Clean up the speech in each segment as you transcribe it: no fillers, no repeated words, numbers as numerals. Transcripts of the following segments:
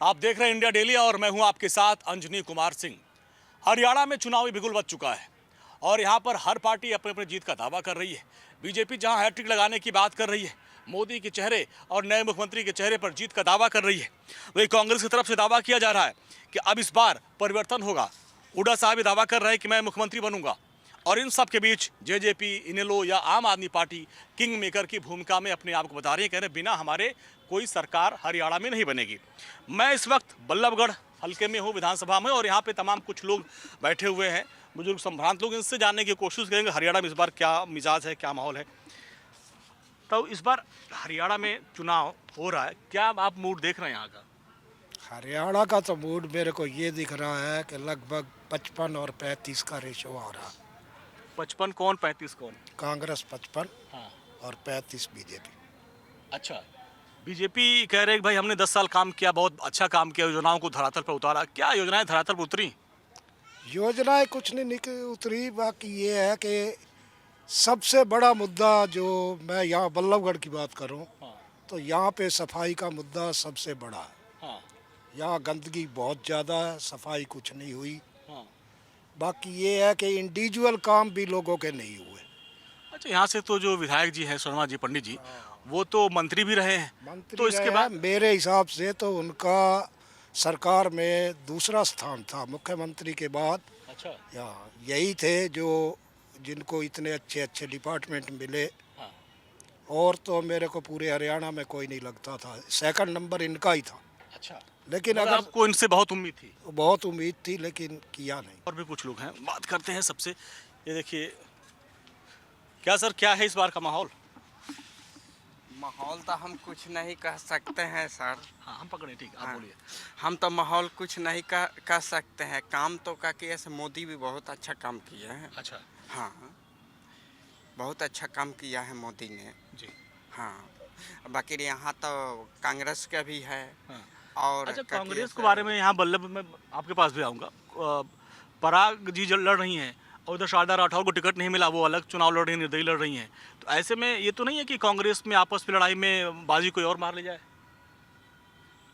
आप देख रहे हैं इंडिया डेली और मैं हूं आपके साथ अंजनी कुमार सिंह। हरियाणा में चुनावी बिगुल बज चुका है और यहां पर हर पार्टी अपने अपने जीत का दावा कर रही है। बीजेपी जहां हैट्रिक लगाने की बात कर रही है, मोदी के चेहरे और नए मुख्यमंत्री के चेहरे पर जीत का दावा कर रही है, वही कांग्रेस की तरफ से दावा किया जा रहा है कि अब इस बार परिवर्तन होगा। हुड्डा साहब भी दावा कर रहे हैं कि मैं मुख्यमंत्री बनूंगा। और इन सब के बीच जेजेपी, इनेलो या आम आदमी पार्टी किंग मेकर की भूमिका में अपने आप को बता रही है, कह रहे बिना हमारे कोई सरकार हरियाणा में नहीं बनेगी। मैं इस वक्त बल्लभगढ़ हल्के में हूँ, विधानसभा में, और यहाँ पे तमाम कुछ लोग बैठे हुए हैं, बुजुर्ग संभ्रांत लोग। इनसे जानने की कोशिश करेंगे हरियाणा में इस बार क्या मिजाज है, क्या माहौल है। तो इस बार हरियाणा में चुनाव हो रहा है, क्या आप मूड देख रहे हैं यहाँ का? हरियाणा का तो मूड मेरे को ये दिख रहा है कि लगभग 55 और 35 का रेशो आ रहा। 55 कौन, 35 कौन? कांग्रेस 55 हाँ। और 35 बीजेपी। अच्छा, बीजेपी कह रहे हैं कि भाई हमने 10 साल काम किया, बहुत अच्छा काम किया, योजनाओं को धरातल पर उतारा। क्या योजनाएं धरातल पर उतरी? योजनाएं कुछ नहीं उतरी। बाकी ये है कि सबसे बड़ा मुद्दा जो मैं यहाँ बल्लभगढ़ की बात करूँ हाँ। तो यहाँ पे सफाई का मुद्दा सबसे बड़ा है। हाँ। यहाँ गंदगी बहुत ज़्यादा है, सफाई कुछ नहीं हुई। हाँ। बाकी ये है कि इंडिविजुअल काम भी लोगों के नहीं हुए। अच्छा, यहाँ से तो जो विधायक जी हैं, शर्मा जी, पंडित जी, वो तो मंत्री भी रहे हैं। मंत्री तो इसके बाद मेरे हिसाब से तो उनका सरकार में दूसरा स्थान था, मुख्यमंत्री के बाद। अच्छा। यहाँ यही थे जो जिनको इतने अच्छे अच्छे डिपार्टमेंट मिले। हाँ। और तो मेरे को पूरे हरियाणा में कोई नहीं लगता था, सेकंड नंबर इनका ही था। अच्छा, लेकिन मतलब अगर आपको इनसे बहुत उम्मीद थी? बहुत उम्मीद थी लेकिन किया नहीं। और भी कुछ लोग हैं, बात करते हैं सबसे। ये देखिए, क्या सर, क्या है इस बार का माहौल? माहौल तो हम कुछ नहीं कह सकते हैं सर। हाँ, हम पकड़े, ठीक, आप हाँ, बोलिए। हम तो माहौल कुछ नहीं कह सकते हैं। काम तो का किया से मोदी भी बहुत अच्छा काम किए हैं। अच्छा हाँ, बहुत अच्छा काम किया है मोदी ने जी। हाँ, बाकी यहाँ तो कांग्रेस का भी है। हाँ। और अच्छा, का कांग्रेस किया के बारे में यहाँ बल्लभ में आपके पास भी आऊँगा। पराग जी जो लड़ रही हैं और उधर शारदा राठौर को टिकट नहीं मिला, वो अलग चुनाव लड़ रही हैं, निर्दलीय लड़ रही हैं। तो ऐसे में ये तो नहीं है कि कांग्रेस में आपस में लड़ाई में बाजी कोई और मार ले जाए?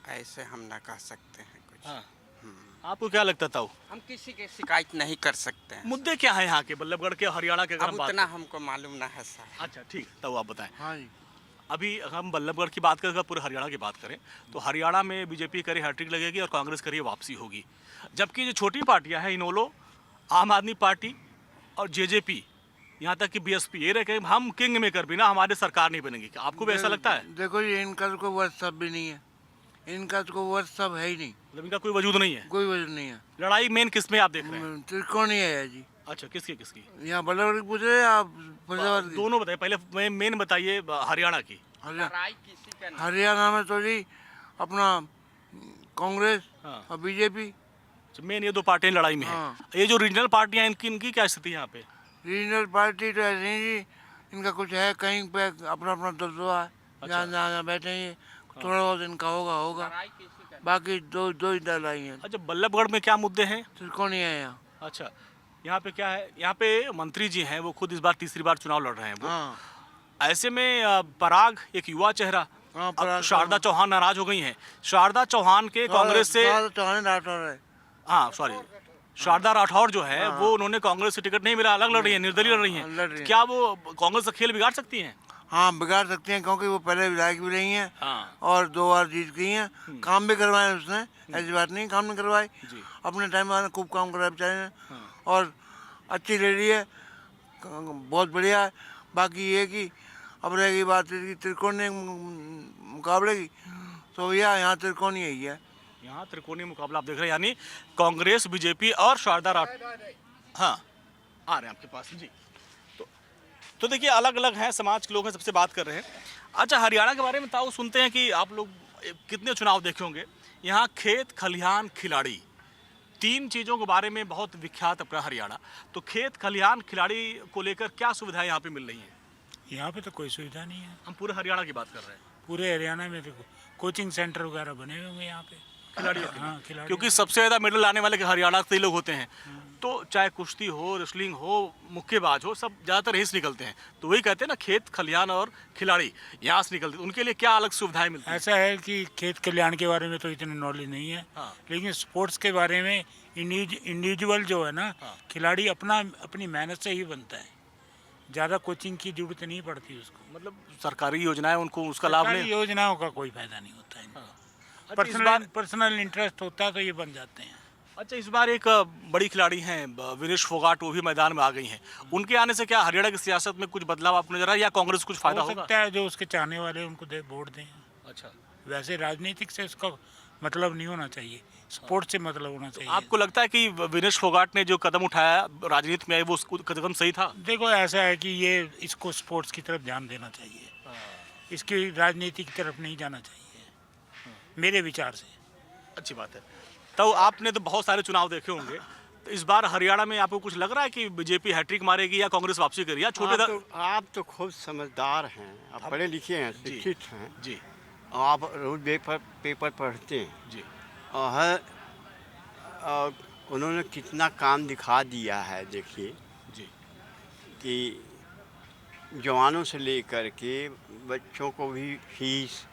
ऐसे हम ना कह सकते हैं कुछ। हाँ। आपको क्या लगता था? हम किसी की शिकायत नहीं कर सकते हैं। मुद्दे क्या है यहाँ के, बल्लभगढ़ के, हरियाणा के? अब उतना हमको मालूम ना है सर। अच्छा, ठीक, तब आप बताएं। हाँ जी। अभी हम बल्लभगढ़ की बात करें, पूरे हरियाणा की बात करें, तो हरियाणा में बीजेपी करे हैट्रिक लगेगी और कांग्रेस करिए वापसी होगी। जबकि जो छोटी पार्टियां हैं, इनेलो, आम आदमी पार्टी और जेजेपी, यहाँ तक कि बीएसपी, ये रहे कि हम किंग मेकर, बिना हमारे सरकार नहीं बनेगी। क्या आपको भी ऐसा लगता है? देखो जी, इनका तो कोई व्हाट्सअप भी नहीं है, इनका तो कोई व्हाट्सअप है ही नहीं, मतलब इनका कोई वजूद नहीं है? कोई वजह नहीं है। लड़ाई मेन किस में आप देख रहे हैं? त्रिकोणी है जी। अच्छा, किसकी किसकी? यहाँ बल्लभगढ़ की पूछ रहे हैं आप? फरीदाबाद की? दोनों बताइए, पहले मेन बताइए हरियाणा की। लड़ाई किसी का नहीं। हरियाणा में तो जी अपना कांग्रेस हाँ। और बीजेपी। मेन ये दो पार्टियां लड़ाई में हाँ। है। ये जो रीजनल पार्टियां हैं, इनकी क्या स्थिति है यहाँ पे? रीजनल पार्टी तो ऐसे ही जी, इनका कुछ है, कहीं पे अपना अपना दबदबा है। जहाँ जहाँ बैठे हैं, थोड़ा बहुत इनका होगा। लड़ाई किसी का नहीं। बाकी दो ही लड़ाई है। अच्छा, बल्लभगढ़ में क्या मुद्दे हैं? त्रिकोणी है यहाँ। अच्छा, यहाँ पे क्या है? यहाँ पे मंत्री जी हैं, वो खुद इस बार तीसरी बार चुनाव लड़ रहे हैं वो। हाँ ऐसे में पराग एक युवा चेहरा, हाँ, अब पराग शारदा चौहान नाराज हो गई हैं। शारदा चौहान के कांग्रेस से, चौहान राठौर है। हाँ सॉरी, शारदा राठौर जो है वो, उन्होंने कांग्रेस से टिकट नहीं मिला, अलग लड़ रही है, निर्दलीय लड़ रही लड़ रही हैं। हैं। क्या वो कांग्रेस का खेल बिगाड़ सकती हैं? हाँ, बिगाड़ सकती हैं, क्योंकि वो पहले विधायक भी रही हैं। हाँ। और 2 बार जीत गई हैं। काम भी करवाए उसने, ऐसी बात नहीं काम नहीं करवाई। जी। अपने टाइम में खूब काम करवाया बेचारे ने। और अच्छी लेडी है, बहुत बढ़िया है। बाकी ये कि अब रहेगी बात कि त्रिकोणीय मुकाबले की, तो भैया यहाँ त्रिकोणीय ही है। यहाँ त्रिकोणीय मुकाबला आप देख रहे हैं, यानी कांग्रेस, बीजेपी और शारदा राठौर। हाँ, आ रहे हैं आपके पास जी। तो देखिए, अलग अलग हैं, समाज के लोग हैं, सबसे बात कर रहे हैं। अच्छा, हरियाणा के बारे में ताऊ सुनते हैं कि आप लोग कितने चुनाव देखे होंगे। यहाँ खेत, खलिहान, खिलाड़ी, 3 चीज़ों के बारे में बहुत विख्यात अपना हरियाणा। तो खेत, खलिहान, खिलाड़ी को लेकर क्या सुविधाएं यहाँ पे मिल रही हैं? यहाँ पे तो कोई सुविधा नहीं है। हम पूरे हरियाणा की बात कर रहे हैं। पूरे हरियाणा में देखो, कोचिंग सेंटर वगैरह बने हुए होंगे यहाँ पे। खिलाड़ियों के हाँ, लिए? खिलाड़ियों क्योंकि सबसे ज़्यादा मेडल लाने वाले हरियाणा से ही लोग होते हैं। तो चाहे कुश्ती हो, रेसलिंग हो, मुक्केबाज हो, सब ज़्यादातर यहीं से निकलते हैं। तो वही कहते हैं ना, खेत खलियान और खिलाड़ी यहाँ से निकलते हैं। उनके लिए क्या अलग सुविधाएं मिलती हैं? ऐसा है कि खेत कल्याण के बारे में तो इतनी नॉलेज नहीं है, हाँ। लेकिन स्पोर्ट्स के बारे में इंडिविजुअल जो है ना, हाँ। खिलाड़ी अपनी मेहनत से ही बनता है, ज़्यादा कोचिंग की जरूरत नहीं पड़ती उसको। मतलब सरकारी योजनाएं उनको उसका लाभ सरकारी नहीं। योजनाओं का कोई फायदा नहीं होता है। अच्छा, इस बार पर्सनल इंटरेस्ट होता है तो ये बन जाते हैं। अच्छा, इस बार एक बड़ी खिलाड़ी हैं विनेश फोगाट, वो भी मैदान में आ गई हैं। उनके आने से क्या हरियाणा की सियासत में कुछ बदलाव आपको नजर आया, या कांग्रेस कुछ फायदा हो होगा? सकता है जो उसके चाहने वाले उनको वोट दें। अच्छा, वैसे राजनीतिक से उसका मतलब नहीं होना चाहिए, स्पोर्ट्स से मतलब होना चाहिए। आपको लगता है कि विनेश फोगाट ने जो कदम उठाया राजनीति में, वो कदम सही था? देखो ऐसा है कि ये इसको स्पोर्ट्स की तरफ ध्यान देना चाहिए, इसकी राजनीति की तरफ नहीं जाना चाहिए, मेरे विचार से। अच्छी बात है। तो आपने तो बहुत सारे चुनाव देखे होंगे, तो इस बार हरियाणा में आपको कुछ लग रहा है कि बीजेपी हैट्रिक मारेगी या कांग्रेस वापसी करेगी, या छोटे आप तो खूब समझदार हैं, आप पढ़े लिखे हैं, जी। शिक्षित हैं, जी और आप रोज पेपर पढ़ते हैं, जी और उन्होंने कितना काम दिखा दिया है। देखिए जी कि जवानों से लेकर के बच्चों को भी फीस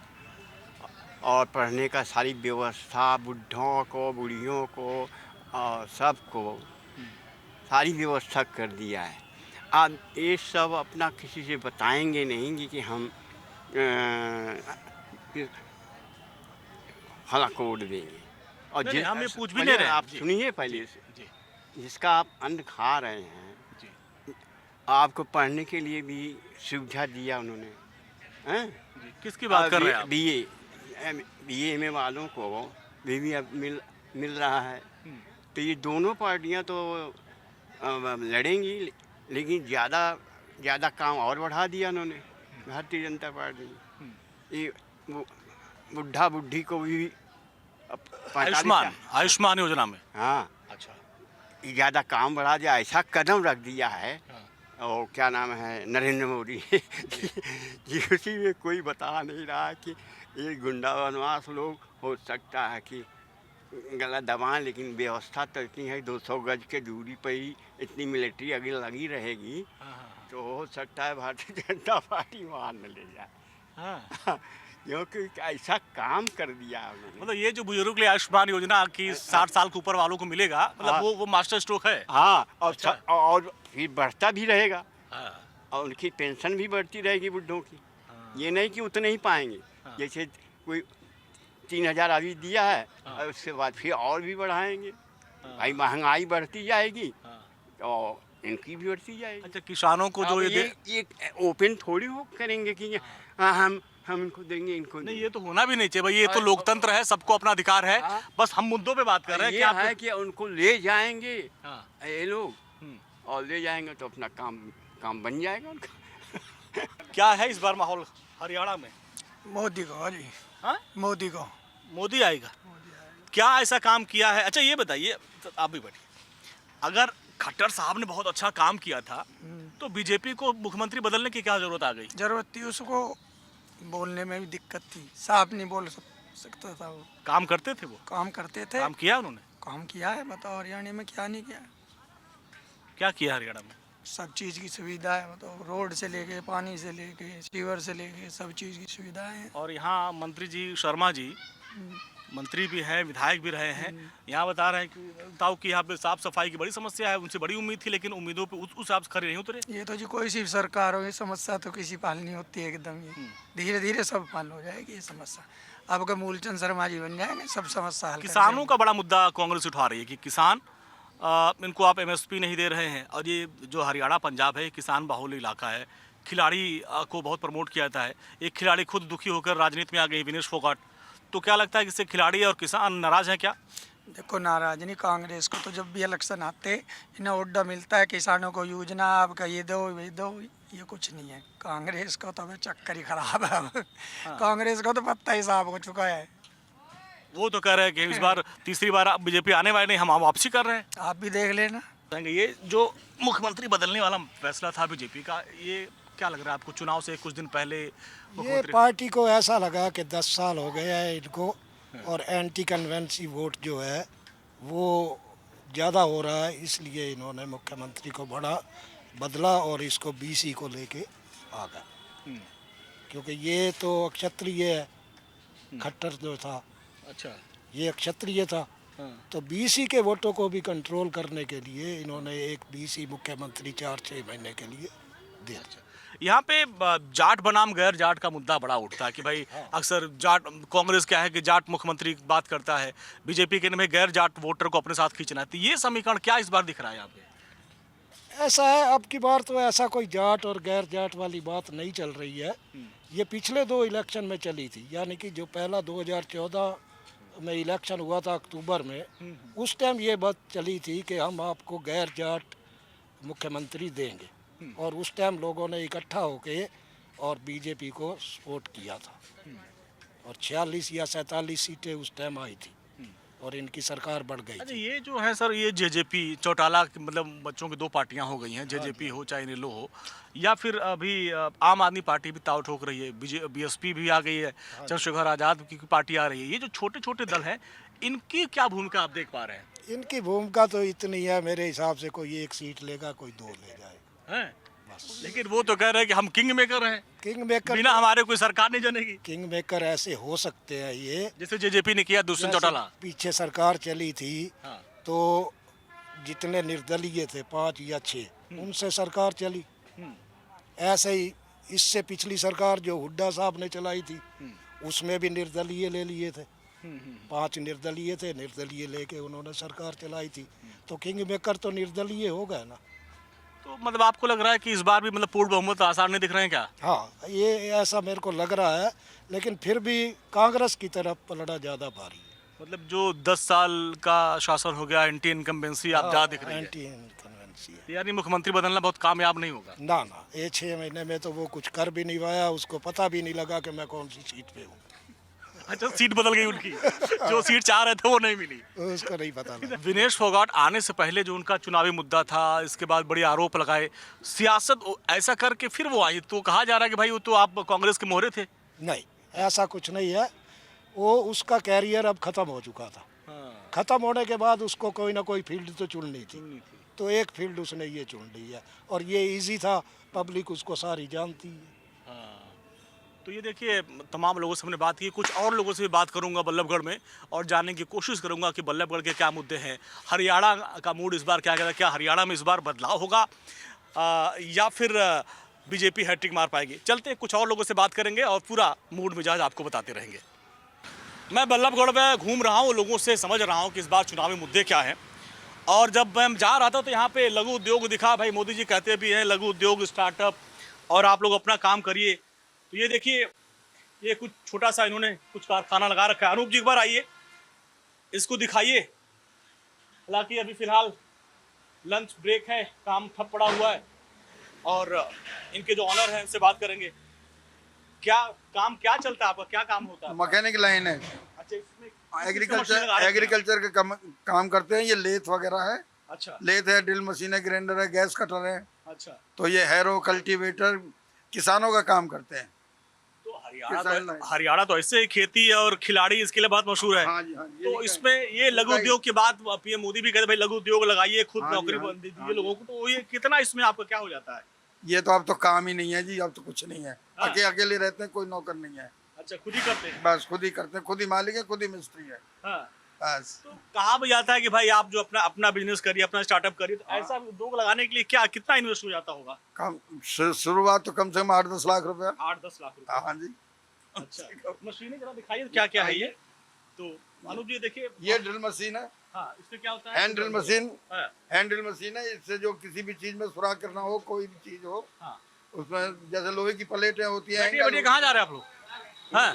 और पढ़ने का सारी व्यवस्था, बुढ़ों को, बूढ़ियों को और सबको सारी व्यवस्था कर दिया है। अब ये सब अपना किसी से बताएंगे नहीं कि हम फला कोड देंगे। और नहीं, हम ये पूछ भी पहले नहीं रहे। आप जी। सुनिए पहले से, जी जिसका आप अन्न खा रहे हैं, जी आपको पढ़ने के लिए भी सुविधा दिया उन्होंने, हैं? जी। किसकी बात कर रहे हैं आप? बीए एमए वालों को भी अब मिल रहा है। तो ये दोनों पार्टियां तो लड़ेंगी, लेकिन ज़्यादा काम और बढ़ा दिया उन्होंने, भारतीय जनता पार्टी ने। ये बुढ़ा बुढ़ी को भी 45 आयुष्मान योजना में। हाँ, अच्छा, ज़्यादा काम बढ़ा दिया, ऐसा कदम रख दिया है। और क्या नाम है, नरेंद्र मोदी जी, उसी में कोई बता नहीं रहा कि ये गुंडा बनवास लोग हो सकता है कि गला दबाएं, लेकिन व्यवस्था तो इतनी है, 200 गज के दूरी पर ही इतनी मिलिट्री अगर लगी रहेगी तो हो सकता है भारतीय जनता पार्टी वहाँ न ले जाए। क्योंकि ऐसा काम कर दिया उन्होंने। मतलब ये जो बुजुर्ग के लिए आयुष्मान योजना की 60 साल के ऊपर वालों को मिलेगा, मतलब वो मास्टर स्ट्रोक है। हाँ, और अच्छा। और फिर बढ़ता भी रहेगा, हाँ, और उनकी पेंशन भी बढ़ती रहेगी बुढ़ों की। ये नहीं कि उतने ही पाएंगे, जैसे कोई 3000 अभी दिया है, और उसके बाद फिर और भी बढ़ाएंगे। भाई महंगाई बढ़ती जाएगी और इनकी भी बढ़ती जाएगी। अच्छा, किसानों को जो अब ये ये ओपन थोड़ी हो करेंगे कि हम इनको देंगे, इनको नहीं, ये तो होना भी नहीं चाहिए भाई, ये तो लोकतंत्र है, सबको अपना अधिकार है। बस हम मुद्दों पे बात कर रहे हैं कि ये आप है कि उनको ले जाएंगे हाँ। ये लोग, और ले जाएंगे तो अपना काम बन जाएगा उनका। क्या है इस बार माहौल हरियाणा में? मोदी को जी, हाँ? मोदी को। मोदी आएगा। क्या ऐसा काम किया है? अच्छा, ये बताइए, आप भी बैठिए। अगर खट्टर साहब ने बहुत अच्छा काम किया था, तो बीजेपी को मुख्यमंत्री बदलने की क्या जरूरत आ गई? जरूरत थी, उसको बोलने में भी दिक्कत थी, साफ नहीं बोल सकता था वो। काम करते थे वो? काम करते थे, काम किया उन्होंने? काम किया है। बताओ हरियाणा में क्या नहीं किया? क्या किया हरियाणा में? सब चीज़ की सुविधा है, मतलब रोड से लेके, पानी से लेके, सीवर से लेके, सब चीज़ की सुविधा है। और यहाँ मंत्री जी शर्मा जी मंत्री भी हैं, विधायक भी रहे हैं, यहाँ बता रहे हैं कि बताओ कि यहाँ पे साफ सफाई की बड़ी समस्या है, उनसे बड़ी उम्मीद थी, लेकिन उम्मीदों पे उस हिसाब से खरे नहीं उतरे। ये तो जी कोई सी सरकार हो, ये समस्या तो किसी पाल नहीं होती है एकदम। ये धीरे धीरे सब पाल हो जाएगी ये समस्या। अब अगर मूलचंद शर्मा जी बन जाएंगे, सब समस्या हल कर किसानों देंगे। का बड़ा मुद्दा कांग्रेस उठा रही है कि किसान इनको आप एमएसपी नहीं दे रहे हैं, और ये जो हरियाणा पंजाब है, किसान बाहुल इलाका है, खिलाड़ी को बहुत प्रमोट किया जाता है। एक खिलाड़ी खुद दुखी होकर राजनीति में आ गई, विनेश फोगाट। तो क्या लगता है कि इससे खिलाड़ी और किसान नाराज हैं क्या? देखो, नाराज नहीं, कांग्रेस को तो जब भी इलेक्शन आते इन्हें ओडा मिलता है, किसानों को योजना आपका ये दो, ये कुछ नहीं है। कांग्रेस को तो अभी चक्कर ही खराब है अब। कांग्रेस को तो पत्ता ही साफ हो चुका है। वो तो कह रहे हैं कि इस बार तीसरी बार बीजेपी आने वाले नहीं, हम वापसी कर रहे हैं। आप भी देख लेना। ये जो मुख्यमंत्री बदलने वाला फैसला था बीजेपी का, ये क्या लग रहा है आपको? चुनाव से कुछ दिन पहले ये पार्टी को ऐसा लगा कि 10 साल हो गए हैं इनको और एंटी कन्वेंसी वोट जो है वो ज़्यादा हो रहा है, इसलिए इन्होंने मुख्यमंत्री को बड़ा बदला और इसको बीसी को लेके आ गए। क्योंकि ये तो क्षत्रिय है, खट्टर जो था अच्छा। ये क्षत्रिय था, तो बीसी के वोटों को भी कंट्रोल करने के लिए इन्होंने एक बीसी मुख्यमंत्री 4-6 महीने के लिए दिया। यहाँ पे जाट बनाम गैर जाट का मुद्दा बड़ा उठता है कि भाई अक्सर जाट कांग्रेस क्या है कि जाट मुख्यमंत्री की बात करता है, बीजेपी के में गैर जाट वोटर को अपने साथ खींचना है। तो ये समीकरण क्या इस बार दिख रहा है यहाँ पे? ऐसा है, अब की बार तो ऐसा कोई जाट और गैर जाट वाली बात नहीं चल रही है। ये पिछले 2 इलेक्शन में चली थी, यानी कि जो पहला 2014 में इलेक्शन हुआ था अक्टूबर में, उस टाइम ये बात चली थी कि हम आपको गैर जाट मुख्यमंत्री देंगे, और उस टाइम लोगों ने इकट्ठा होके और बीजेपी को सपोर्ट किया था, और 46 या 47 सीटें उस टाइम आई थी और इनकी सरकार बढ़ गई अच्छा, थी। ये जो है सर, ये जेजेपी चौटाला मतलब बच्चों की 2 पार्टियां हो गई हैं, जेजेपी हो चाहे नीलो हो, या फिर अभी आम आदमी पार्टी भी ताव ठोक रही है, बीएसपी भी आ गई है, चंद्रशेखर आज़ाद की पार्टी आ रही है। ये जो छोटे छोटे दल हैं, इनकी क्या भूमिका आप देख पा रहे हैं? इनकी भूमिका तो इतनी है, मेरे हिसाब से कोई 1 सीट लेगा, कोई 2 ले जाएगा। हैं? लेकिन वो तो कह रहे हैं कि हम किंग मेकर हैं, किंग मेकर, बिना हमारे कोई सरकार नहीं जनेगी। किंग मेकर ऐसे हो सकते हैं ये, जैसे जेजेपी ने किया दुष्यंत चौटाला। पीछे सरकार चली थी हाँ। तो जितने निर्दलीय थे 5 या 6 उनसे सरकार चली। ऐसे ही इससे पिछली सरकार जो हुड्डा साहब ने चलाई थी उसमें भी निर्दलीय ले लिए थे, 5 निर्दलीय थे, निर्दलीय लेके उन्होंने सरकार चलाई थी। तो किंग मेकर तो निर्दलीय हो गए ना। तो मतलब आपको लग रहा है कि इस बार भी मतलब पूर्ण बहुमत आसार नहीं दिख रहे हैं क्या? हाँ, ये ऐसा मेरे को लग रहा है, लेकिन फिर भी कांग्रेस की तरफ पलड़ा ज़्यादा भारी है। मतलब जो 10 साल का शासन हो गया, एंटी इनकम्बेंसी आप ज़्यादा दिख रही है, एंटी इनकम्बेंसी है। यानी मुख्यमंत्री बदलना बहुत कामयाब नहीं होगा। ना ना, ये 6 महीने में तो वो कुछ कर भी नहीं पाया, उसको पता भी नहीं लगा कि मैं कौन सी सीट पे हूँ। अच्छा, सीट बदल गई उनकी, जो सीट चाह रहे थे वो नहीं मिली। उसको नहीं पता लगा। विनेश फोगाट आने से पहले जो उनका चुनावी मुद्दा था, इसके बाद बड़े आरोप लगाए, सियासत ऐसा करके फिर वो आई, तो कहा जा रहा है कि भाई वो तो आप कांग्रेस के मोहरे थे। नहीं, ऐसा कुछ नहीं है, वो उसका कैरियर अब ख़त्म हो चुका था। ख़त्म होने के बाद उसको कोई ना कोई फील्ड तो चुननी थी, तो एक फील्ड उसने ये चुन ली है, और ये इजी था, पब्लिक उसको सारी जानती है। तो ये देखिए, तमाम लोगों से हमने बात की, कुछ और लोगों से भी बात करूंगा बल्लभगढ़ में और जानने की कोशिश करूंगा कि बल्लभगढ़ के क्या मुद्दे हैं, हरियाणा का मूड इस बार क्या कहता है, क्या हरियाणा में इस बार बदलाव होगा या फिर बीजेपी हैट्रिक मार पाएगी। चलते कुछ और लोगों से बात करेंगे और पूरा मूड मिजाज आपको बताते रहेंगे। मैं बल्लभगढ़ में घूम रहा हूँ, लोगों से समझ रहा हूँ कि इस बार चुनावी मुद्दे क्या हैं, और जब मैं जा रहा था तो यहाँ पे लघु उद्योग दिखा। भाई मोदी जी कहते भी हैं लघु उद्योग, स्टार्टअप, और आप लोग अपना काम करिए। तो ये देखिए, ये कुछ छोटा सा इन्होंने कुछ कारखाना लगा रखा है। अनूप जी एक बार आइए, इसको दिखाइए। हालांकि अभी फिलहाल लंच ब्रेक है, काम ठप पड़ा हुआ है, और इनके जो ऑनर हैं उनसे बात करेंगे। क्या काम क्या चलता है आपका, क्या काम होता है? मैकेनिक लाइन है। अच्छा, इसमें एग्रीकल्चर का काम करते हैं। ये लेथ वगैरह है। अच्छा, लेथ है, ड्रिल मशीन है, ग्राइंडर है, गैस कटर है। अच्छा, तो ये हैरो, कल्टीवेटर, किसानों का काम करते हैं। तो हरियाणा तो ऐसे ही खेती और खिलाड़ी इसके लिए बहुत मशहूर है। हाँ जी, हाँ जी। तो इसमें ये लघु उद्योग की बात पीएम मोदी भी कहते भाई लघु उद्योग लगाइए, खुद नौकरी दीजिए लोगों को। तो ये कितना इसमें आपका क्या हो जाता है? ये तो अब तो काम ही नहीं है जी, अब तो कुछ नहीं है। अकेले रहते हैं, कोई नौकर नहीं है। अच्छा, खुद ही करते हैं? बस खुद ही करते हैं, खुद ही मालिक है, खुद ही मिस्त्री है। हाँ। बस। तो कहा भी जाता है कि भाई आप जो अपना बिजनेस करिए, अपना स्टार्टअप करिए, तो ऐसा उद्योग लगाने के लिए क्या कितना इन्वेस्ट हो जाता होगा? कम शुरुआत तो कम से कम 8-10 लाख रुपया। 8-10 लाख रुपए? हाँ जी। अच्छा, मशीनें जरा दिखाइए क्या क्या है ये। तो अनुप जी देखिए, ये ड्रिल मशीन है। हाँ, इसमें क्या होता है? Hand drill machine. हाँ। हैंड ड्रिल मशीन है, इससे जो किसी भी चीज में सुराख करना हो, कोई भी चीज हो, हाँ। उसमें जैसे लोहे की प्लेटें होती हैं। बैठिए, कहाँ जा रहे हैं आप लोग? हाँ,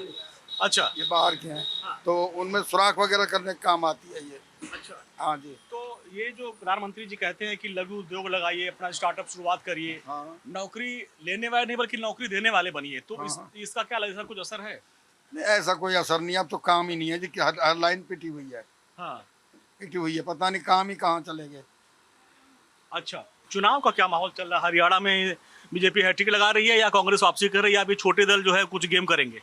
अच्छा, ये बाहर के हैं, तो उनमें सुराख वगैरह करने का काम आती है ये। अच्छा। हाँ जी। तो ये जो प्रधानमंत्री जी कहते हैं कि लघु उद्योग लगाइए, अपना स्टार्टअप शुरुआत करिए, हाँ। नौकरी लेने वाले नहीं बल्कि नौकरी देने वाले बनिए, तो इसका क्या लगता है, कुछ असर है? नहीं, ऐसा कोई असर नहीं है। अब तो काम ही नहीं है जी, कि हर लाइन पिटी हुई है। हाँ। पिटी हुई है, पता नहीं काम ही कहाँ चले गए। अच्छा, चुनाव का क्या माहौल चल रहा है हरियाणा में? बीजेपी हैट्रिक लगा रही है या कांग्रेस वापसी कर रही है, या अभी छोटे दल जो है कुछ गेम करेंगे?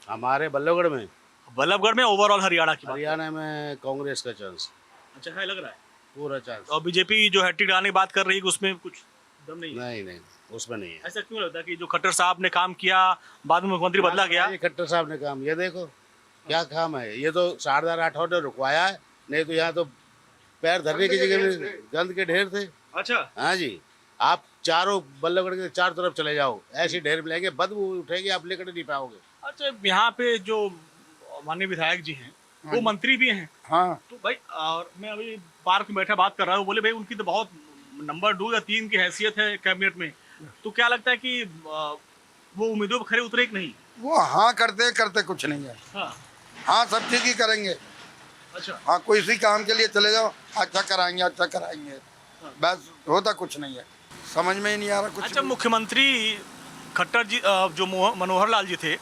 हमारे बल्लभगढ़ में बल्लभगढ़ में ओवरऑल हरियाणा की बात। हरियाणा में कांग्रेस का चांस, अच्छा है लग रहा है। पूरा चांस। और बीजेपी जो हैट्रिक लगाने की बात कर रही है उसमें कुछ दम नहीं है। नहीं उसमें नहीं है। ऐसा क्यों लगता है कि जो खट्टर साहब ने काम किया बाद में मुख्यमंत्री बदला गया? ये खट्टर साहब ने काम, ये देखो क्या काम है। ये तो शारदा राठौर ने रुकवाया है, नहीं तो यहाँ तो पैर धरने की जगह में गंद के ढेर थे। अच्छा हाँ जी, आप चारों बल्लभगढ़ के चार तरफ चले जाओ, ऐसे ढेर मिलेंगे, बदबू उठेगी, आप लेकर नहीं पाओगे। अच्छा, यहाँ पे जो माननीय विधायक जी हैं वो मंत्री भी हैं। हाँ तो भाई और मैं अभी पार्क में बैठा बात कर रहा हूँ, बोले भाई उनकी तो बहुत नंबर 2 या 3 की हैसियत है कैबिनेट में। तो क्या लगता है कि वो उम्मीदों पर खरे उतरे कि नहीं? वो हाँ करते कुछ नहीं है। हाँ हाँ सब ठीक ही करेंगे। अच्छा हाँ कोई इसी काम के लिए चले जाओ, अच्छा कराएंगे बस, होता कुछ नहीं है, समझ में ही नहीं आ रहा कुछ। अच्छा, मुख्यमंत्री खट्टर जी जो मनोहर लाल जी थे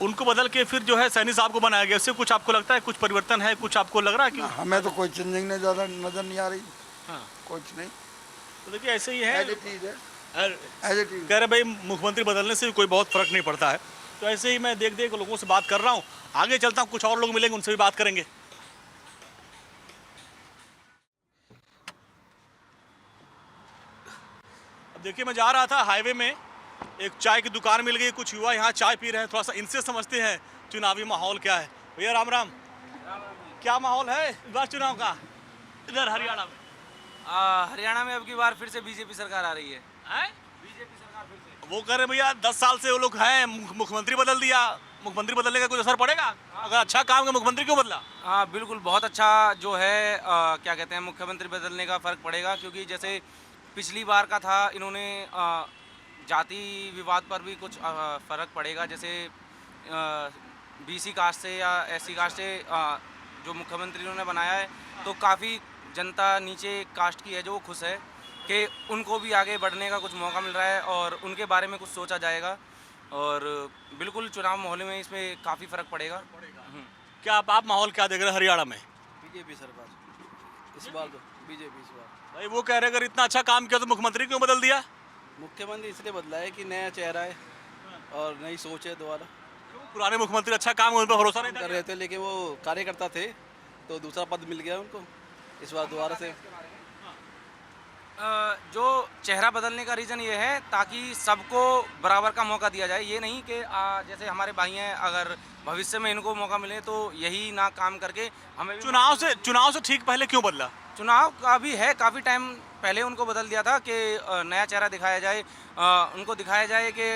उनको बदल के फिर जो है सैनी साहब को बनाया गया, इससे कुछ आपको लगता है कुछ परिवर्तन है, कुछ आपको लग रहा है कि? हमें तो कोई चेंजिंग नहीं ज़्यादा नजर नहीं आ रही। हाँ कुछ नहीं, तो देखिए ऐसे ही है। एज इट इज है, एज इट इज। कह रहे भाई मुख्यमंत्री बदलने से भी कोई बहुत फर्क नहीं पड़ता है। तो ऐसे ही मैं देख लोगों से बात कर रहा हूँ, आगे चलता हूँ, कुछ और लोग मिलेंगे उनसे भी बात करेंगे। अब देखिए मैं जा रहा था हाईवे में, एक चाय की दुकान मिल गई, कुछ युवा यहाँ चाय पी रहे हैं, थोड़ा सा इनसे समझते हैं चुनावी माहौल क्या है। भैया राम राम, क्या माहौल है इस बार चुनाव का इधर हरियाणा में? हरियाणा में अब की बार फिर से बीजेपी सरकार आ रही है। बीजेपी सरकार फिर से? वो कह रहे भैया 10 साल से वो लोग हैं, मुख्यमंत्री बदल दिया, मुख्यमंत्री बदलने का कुछ असर पड़ेगा? अगर अच्छा काम का मुख्यमंत्री क्यों बदला? हाँ बिल्कुल, बहुत अच्छा जो है क्या कहते हैं मुख्यमंत्री बदलने का फ़र्क पड़ेगा, क्योंकि जैसे पिछली बार का था, इन्होंने जाति विवाद पर भी कुछ फ़र्क पड़ेगा। जैसे बीसी कास्ट से या एससी कास्ट से जो मुख्यमंत्री इन्होंने बनाया है, तो काफ़ी जनता नीचे कास्ट की है जो वो खुश है कि उनको भी आगे बढ़ने का कुछ मौका मिल रहा है और उनके बारे में कुछ सोचा जाएगा। और बिल्कुल चुनाव माहौल में इसमें काफ़ी फ़र्क पड़ेगा। क्या आप माहौल क्या देख रहे हैं हरियाणा में? बीजेपी सरकार इस बार, तो बीजेपी इस बार। भाई वो कह रहे अगर इतना अच्छा काम किया तो मुख्यमंत्री क्यों बदल दिया? मुख्यमंत्री इसलिए बदला है कि नया चेहरा है और नई सोच है दोबारा। पुराने मुख्यमंत्री अच्छा काम उन पर भरोसा नहीं कर रहे थे, लेकिन वो कार्यकर्ता थे तो दूसरा पद मिल गया उनको, इस बार दोबारा से। जो चेहरा बदलने का रीज़न ये है ताकि सबको बराबर का मौका दिया जाए। ये नहीं कि जैसे हमारे भाई हैं, अगर भविष्य में इनको मौका मिले तो यही ना काम करके हमें चुनाव से ठीक पहले क्यों बदला? चुनाव का भी है, काफ़ी टाइम पहले उनको बदल दिया था कि नया चेहरा दिखाया जाए, उनको दिखाया जाए कि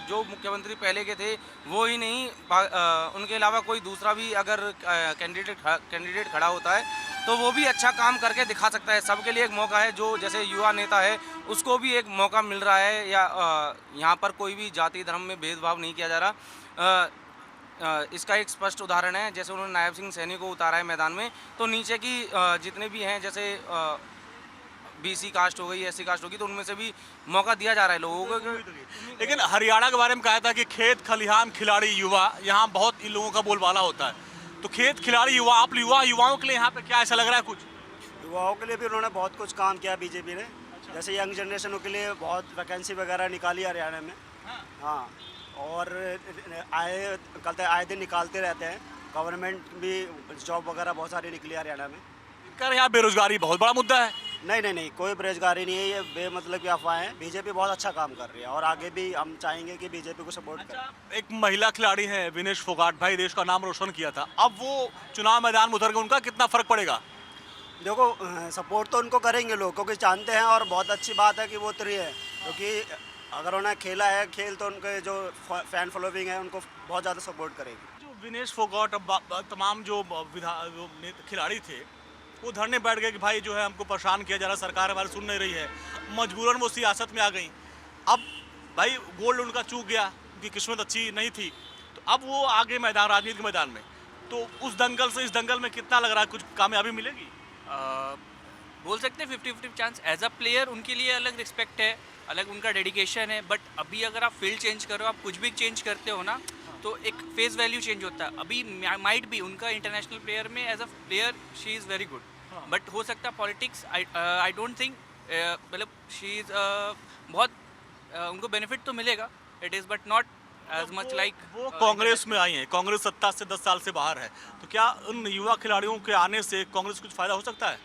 जो मुख्यमंत्री पहले के थे वो ही नहीं, उनके अलावा कोई दूसरा भी अगर कैंडिडेट खड़ा होता है तो वो भी अच्छा काम करके दिखा सकता है। सबके लिए एक मौका है, जो जैसे युवा नेता है उसको भी एक मौका मिल रहा है, या यहाँ पर कोई भी जाति धर्म में भेदभाव नहीं किया जा रहा। इसका एक स्पष्ट उदाहरण है, जैसे उन्होंने नायब सिंह सैनी को उतारा है मैदान में, तो नीचे की जितने भी हैं, जैसे बीसी कास्ट हो गई, एससी कास्ट होगी, तो उनमें से भी मौका दिया जा रहा है लोगों को। लेकिन हरियाणा के बारे में कहा था कि खेत खलिहान खिलाड़ी युवा, यहाँ बहुत इन लोगों का बोलबाला होता है। तो खेत खिलाड़ी युवा, आप युवाओं के लिए यहाँ पे क्या ऐसा लग रहा है? कुछ युवाओं के लिए भी उन्होंने बहुत कुछ काम किया बीजेपी ने। जैसे यंग जनरेशनों के लिए बहुत वैकेंसी वगैरह निकाली हरियाणा में। हाँ, और आए दिन निकालते रहते हैं। गवर्नमेंट भी जॉब वगैरह बहुत सारी निकली हरियाणा में। कर यहाँ बेरोजगारी बहुत बड़ा मुद्दा है। नहीं, कोई बेरोजगारी नहीं है, ये बेमतलब की अफवाह है। बीजेपी बहुत अच्छा काम कर रही है और आगे भी हम चाहेंगे कि बीजेपी को सपोर्ट करें। एक महिला खिलाड़ी है विनेश फोगाट, भाई देश का नाम रोशन किया था, अब वो चुनाव मैदान में उतर गए, उनका कितना फर्क पड़ेगा? देखो, सपोर्ट तो उनको करेंगे लोग, क्योंकि जानते हैं, और बहुत अच्छी बात है कि वो उतरी है, क्योंकि अगर उन्हें खेला है खेल तो उनके जो फैन फॉलोइंग है उनको बहुत ज़्यादा सपोर्ट करेगी। जो विनेश फोगाट, तमाम जो खिलाड़ी थे वो धरने बैठ गए कि भाई जो है हमको परेशान किया जा रहा, सरकार हमारी सुन नहीं रही है, मजबूरन वो सियासत में आ गई। अब भाई गोल्ड उनका चूक गया, उनकी किस्मत अच्छी नहीं थी, तो अब वो आगे मैदान, राजनीति के मैदान में, तो उस दंगल से इस दंगल में कितना लग रहा है कुछ कामयाबी मिलेगी? बोल सकते हैं 50-50 चांस। एज अ प्लेयर उनके लिए अलग रिस्पेक्ट है, अलग उनका डेडिकेशन है, बट अभी अगर आप फील्ड चेंज करो, आप कुछ भी चेंज करते हो ना, तो एक फेस वैल्यू चेंज होता है। अभी माइट भी उनका इंटरनेशनल प्लेयर में as a player she is very good, but हो सकता है पॉलिटिक्स, आई डोंट थिंक, मतलब शी इज़ बहुत उनको बेनिफिट तो मिलेगा, it is but not as much like वो कांग्रेस में आई हैं, कांग्रेस सत्ता से 10 साल से बाहर है, तो क्या उन युवा खिलाड़ियों के आने से कांग्रेस को कुछ फायदा हो सकता है?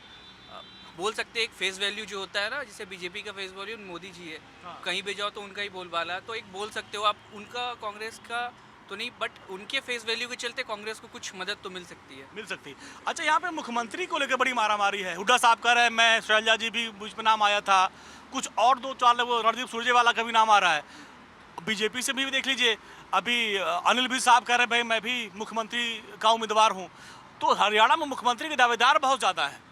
बोल सकते हैं एक फेस वैल्यू जो होता है ना, जैसे बीजेपी का फेस वैल्यू मोदी जी है, कहीं भी जाओ तो उनका ही बोलबाला है, तो एक बोल सकते हो आप उनका, कांग्रेस का तो नहीं, बट उनके फेस वैल्यू के चलते कांग्रेस को कुछ मदद तो मिल सकती है। मिल सकती है। अच्छा, यहाँ पे मुख्यमंत्री को लेकर बड़ी मारामारी है। हुड्डा साहब कह रहे हैं, मैं शैलजा जी भी मुझ पर नाम आया था, कुछ और 2-4 लोग, रणदीप सुरजेवाला का भी नाम आ रहा है, बीजेपी से भी देख लीजिए, अभी अनिल भी साहब कह रहे हैं भाई मैं भी मुख्यमंत्री का उम्मीदवार हूँ। तो हरियाणा में मुख्यमंत्री के दावेदार बहुत ज़्यादा हैं।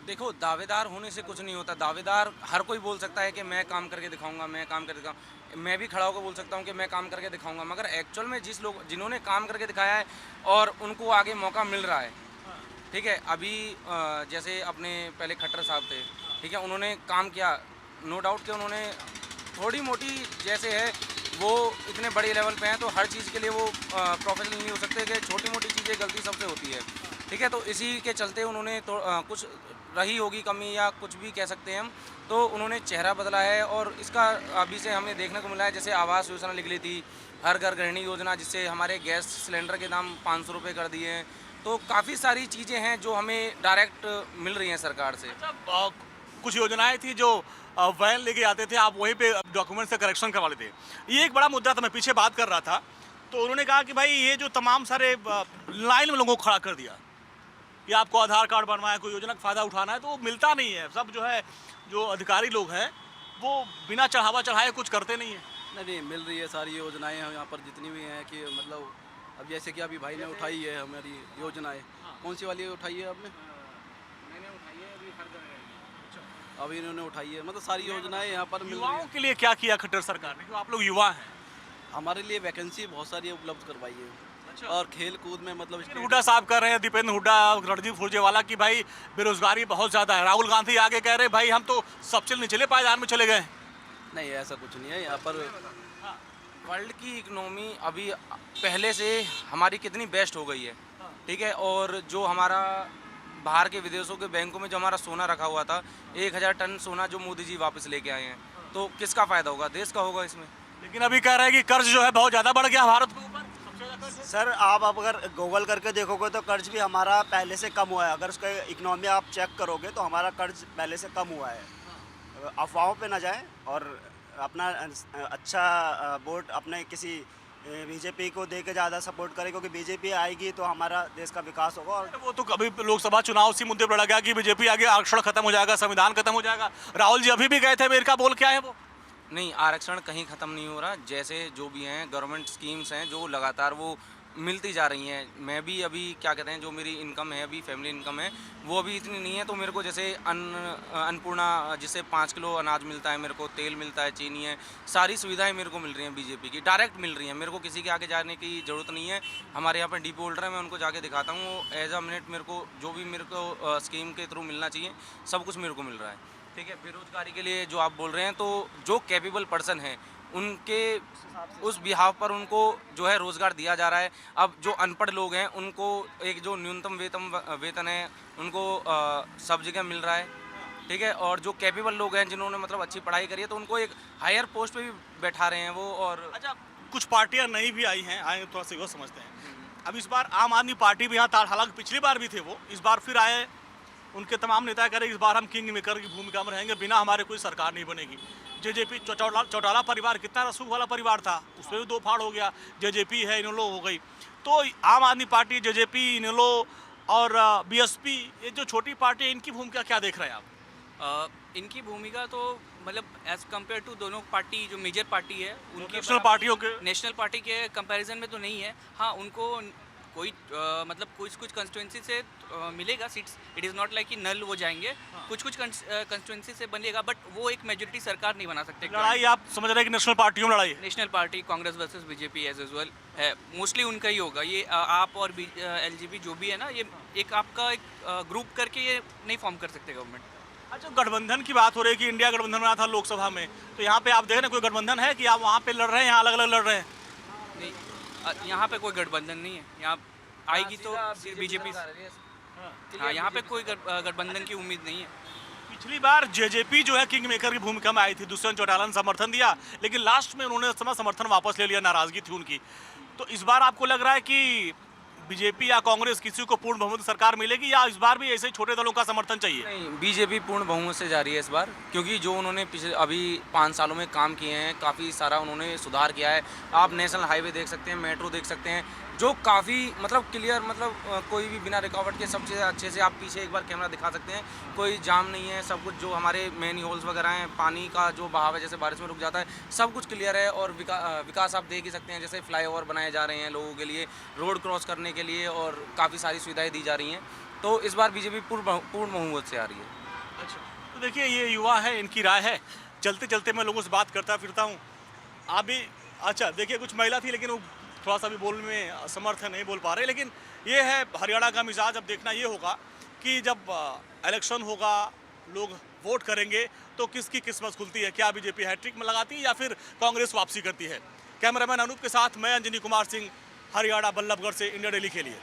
देखो, दावेदार होने से कुछ नहीं होता। दावेदार हर कोई बोल सकता है कि मैं काम करके दिखाऊंगा, मैं काम करके दिखाऊंगा, मैं भी खड़ा होकर बोल सकता हूँ कि मैं काम करके दिखाऊंगा, मगर एक्चुअल में जिन्होंने काम करके दिखाया है और उनको आगे मौका मिल रहा है, ठीक है। अभी जैसे अपने पहले खट्टर साहब थे, ठीक है, उन्होंने काम किया, नो डाउट कि उन्होंने थोड़ी मोटी जैसे है वो इतने बड़े लेवल पे हैं, तो हर चीज़ के लिए वो प्रोफेशनल नहीं हो सकते, कि छोटी मोटी चीज़ें गलती सबसे होती है, ठीक है। तो इसी के चलते उन्होंने तो कुछ रही होगी कमी, या कुछ भी कह सकते हैं हम, तो उन्होंने चेहरा बदला है। और इसका अभी से हमें देखने को मिला है, जैसे आवास योजना निकली थी, हर घर गृहिणी योजना, जिससे हमारे गैस सिलेंडर के दाम 500 रुपये कर दिए हैं। तो काफ़ी सारी चीज़ें हैं जो हमें डायरेक्ट मिल रही हैं सरकार से। कुछ योजनाएं थी जो वैन लेके आते थे, आप वहीं पे डॉक्यूमेंट से करेक्शन करवा लेते। ये एक बड़ा मुद्दा था, मैं पीछे बात कर रहा था, तो उन्होंने कहा कि भाई ये जो तमाम सारे लाइन में लोगों को खड़ा कर दिया कि आपको आधार कार्ड बनवाना है, कोई योजना का फ़ायदा उठाना है, तो वो मिलता नहीं है। सब जो है, जो अधिकारी लोग हैं वो बिना चढ़ावा चढ़ाए कुछ करते नहीं हैं। नहीं, मिल रही है सारी योजनाएं हम यहाँ पर जितनी भी हैं, कि मतलब अब जैसे कि अभी भाई ने उठाई है हमारी योजनाएं। कौन सी वाली उठाई है आपने? मैंने उठाई है अभी हर घर। अभी इन्होंने उठाई है, मतलब सारी योजनाएं यहाँ पर मिल रही युवाओं हैं। के लिए क्या किया खट्टर सरकार ने? आप लोग युवा हैं। हमारे लिए वैकेंसी बहुत सारी उपलब्ध करवाई है, और खेल कूद में मतलब हुड्डा साहब कह रहे हैं, दीपेंद्र हुड्डा, रणदीप सुरजेवाला की भाई बेरोजगारी बहुत ज़्यादा है। राहुल गांधी आगे कह रहे भाई हम तो सबसे निचले पायदान में चले गए। नहीं, ऐसा कुछ नहीं है यहाँ पर। वर्ल्ड की इकोनॉमी अभी पहले से हमारी कितनी बेस्ट हो गई है, ठीक है। और जो हमारा बाहर के विदेशों के बैंकों में जो हमारा सोना रखा हुआ था, 1000 टन सोना जो मोदी जी वापस लेके आए हैं, तो किसका फ़ायदा होगा? देश का होगा इसमें। लेकिन अभी कह रहे हैं कि कर्ज जो है बहुत ज़्यादा बढ़ गया भारत के ऊपर। सर, आप अगर गूगल करके देखोगे तो कर्ज भी हमारा पहले से कम हुआ है। अगर उसका इकोनॉमी आप चेक करोगे तो हमारा कर्ज पहले से कम हुआ है। अफवाहों पे ना जाएं और अपना अच्छा वोट अपने किसी बीजेपी को दे के ज़्यादा सपोर्ट करें, क्योंकि बीजेपी आएगी तो हमारा देश का विकास होगा। और वो तो कभी लोकसभा चुनाव उसी मुद्दे पर लड़ा गया कि बीजेपी आगे आरक्षण खत्म हो जाएगा, संविधान खत्म हो जाएगा। राहुल जी अभी भी गए थे अमेरिका, बोल के आए हैं वो। नहीं, आरक्षण कहीं ख़त्म नहीं हो रहा। जैसे जो भी हैं गवर्नमेंट स्कीम्स हैं जो लगातार वो मिलती जा रही हैं। मैं भी अभी क्या कहते हैं, जो मेरी इनकम है अभी फैमिली इनकम है वो अभी इतनी नहीं है, तो मेरे को जैसे अन्नपूर्णा जिससे 5 किलो अनाज मिलता है, मेरे को तेल मिलता है, चीनी है, सारी सुविधाएं मेरे को मिल रही हैं बीजेपी की, डायरेक्ट मिल रही हैं। मेरे को किसी के आगे जाने की ज़रूरत नहीं है। हमारे यहाँ पर डीपो होल्डर है, मैं उनको जाके दिखाता हूँ, एज अ मिनट मेरे को जो भी मेरे को स्कीम के थ्रू मिलना चाहिए सब कुछ मेरे को मिल रहा है, ठीक है। बेरोजगारी के लिए जो आप बोल रहे हैं, तो जो कैपेबल पर्सन हैं उनके उस बिहाव पर उनको जो है रोज़गार दिया जा रहा है। अब जो अनपढ़ लोग हैं उनको एक जो न्यूनतम वेतन है उनको सब जगह मिल रहा है, ठीक है। और जो कैपेबल लोग हैं जिन्होंने मतलब अच्छी पढ़ाई करी है, तो उनको एक हायर पोस्ट पे भी बैठा रहे हैं वो। और अच्छा, कुछ पार्टियां नई भी आई हैं, आए थोड़ा सा वो समझते हैं। अब इस बार आम आदमी पार्टी भी यहाँ था, हालांकि पिछली बार भी थे वो, इस बार फिर आए। उनके तमाम नेता कह रहे इस बार हम किंग मेकर की भूमिका में रहेंगे, बिना हमारे कोई सरकार नहीं बनेगी। जेजेपी चौटाला परिवार कितना रसूख वाला परिवार था, उसमें भी 2 फाड़ हो गया। जेजेपी है, इनेलो हो गई। तो आम आदमी पार्टी, जेजेपी, इनेलो और बीएसपी, ये जो छोटी पार्टी है, इनकी भूमिका क्या देख रहे हैं आप? इनकी भूमिका तो मतलब एज कम्पेयर टू दोनों पार्टी जो मेजर पार्टी है उनके नेशनल पार्टियों के, नेशनल पार्टी के कंपैरिजन में तो नहीं है। हाँ, उनको कोई मतलब कुछ कंस्टिट्यूंसी से मिलेगा seats. It is not like कि नल वो जाएंगे, कुछ कंस्टिट्यूंसी से बनेगा, बट वो एक मेजोरिटी सरकार नहीं बना सकते। लड़ाई आप समझ रहे हैं कि नेशनल पार्टियों में लड़ाई है? National party Congress versus BJP as usual है, मोस्टली उनका ही होगा। ये आप और एलजेपी जो भी है ना, ये एक आपका एक ग्रुप करके ये नहीं फॉर्म कर सकते गवर्नमेंट। अच्छा, गठबंधन की बात हो रही है कि इंडिया गठबंधन बना था लोकसभा में, तो यहाँ पे आप देख रहे हैं कोई गठबंधन है कि आप वहाँ पे लड़ रहे हैं, यहाँ अलग अलग लड़ रहे हैं? नहीं, यहाँ पे कोई गठबंधन नहीं है। यहाँ आएगी तो बीजेपी। हाँ, यहाँ पे कोई गठबंधन की उम्मीद नहीं है। पिछली बार जेजेपी जो है किंग मेकर की भूमिका में आई थी, दुष्यंत चौटाला ने समर्थन दिया, लेकिन लास्ट में उन्होंने समर्थन वापस ले लिया, नाराजगी थी उनकी। तो इस बार आपको लग रहा है कि बीजेपी या कांग्रेस किसी को पूर्ण बहुमत सरकार मिलेगी, या इस बार भी ऐसे ही छोटे दलों का समर्थन चाहिए? नहीं, बीजेपी पूर्ण बहुमत से जा रही है इस बार, क्योंकि जो उन्होंने पिछले अभी 5 सालों में काम किए हैं, काफ़ी सारा उन्होंने सुधार किया है। आप नेशनल हाईवे देख सकते हैं, मेट्रो देख सकते हैं, जो काफ़ी मतलब क्लियर, मतलब कोई भी बिना रुकावट के सबसे अच्छे से आप पीछे एक बार कैमरा दिखा सकते हैं, कोई जाम नहीं है, सब कुछ जो हमारे मेन होल्स वगैरह हैं, पानी का जो बहाव है जैसे बारिश में रुक जाता है, सब कुछ क्लियर है। और विकास आप देख ही सकते हैं, जैसे फ्लाईओवर बनाए जा रहे हैं लोगों के लिए, रोड क्रॉस करने के लिए, और काफ़ी सारी सुविधाएं दी जा रही हैं। तो इस बार बीजेपी पूर्ण बहुमत से आ रही है। अच्छा, तो देखिए ये युवा है, इनकी राय है। चलते चलते मैं लोगों से बात करता फिरता हूँ। आप भी अच्छा देखिए, कुछ महिला थी लेकिन वो थोड़ा सा भी बोलने में असमर्थ है, नहीं बोल पा रहे। लेकिन ये है हरियाणा का मिजाज। अब देखना ये होगा कि जब इलेक्शन होगा, लोग वोट करेंगे, तो किसकी किस्मत खुलती है। क्या बीजेपी हैट्रिक में लगाती है या फिर कांग्रेस वापसी करती है। कैमरामैन अनूप के साथ मैं अंजनी कुमार सिंह, हरियाणा बल्लभगढ़ से इंडिया डेली के लिए।